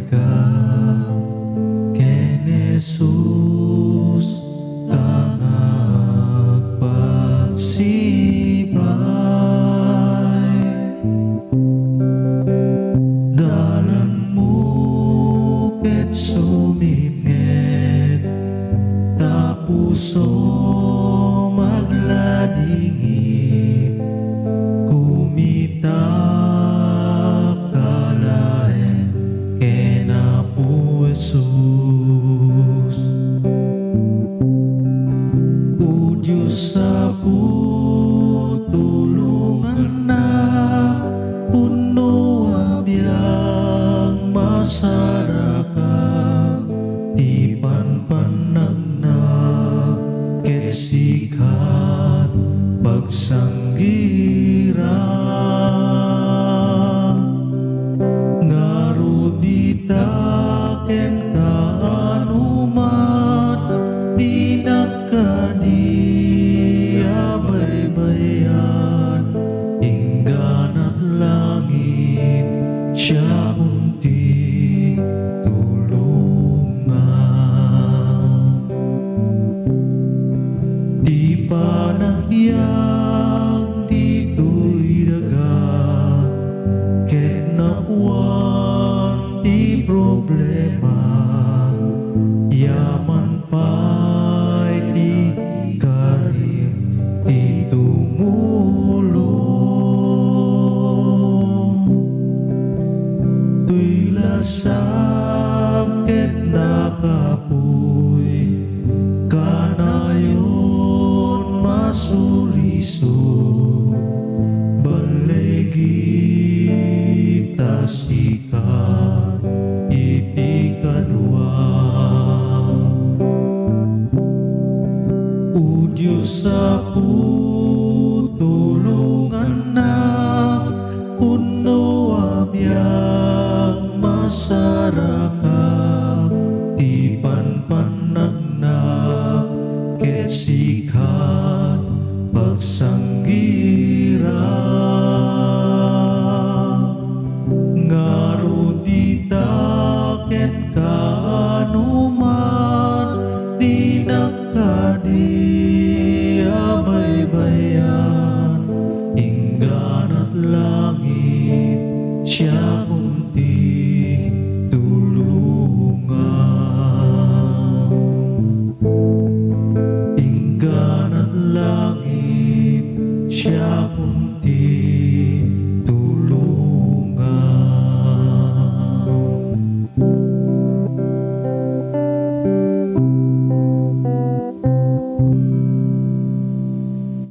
ka ken Jesus kang agpagsibay. Dalan mo ket sumipnget tapuso magladingit kumita kalaen ken Apo Jesus. O Diyos Apo, tulungan na puno abiyang masarakan di panpanagna ket sikat pagsanggira ngarudita ken kaanuman di nakadiabay-bayan ingganat langit siya kunti tulungan. Di panagbiag dito'y daga ket napuan ti problema yaman pa'y ti karim ti tumulong. Tuy lasag ket nakapuy kanayon masuliso balegi ta sikat iti kadua. O Diyos Apo, tulungan na puno abiyang masarakan di panpanagna ket sikat pagsanggira ngarudita ken kaanuman di nakadiabay-bayan ingganat langit siya kunti tulungan. Ingganat langit siya kunti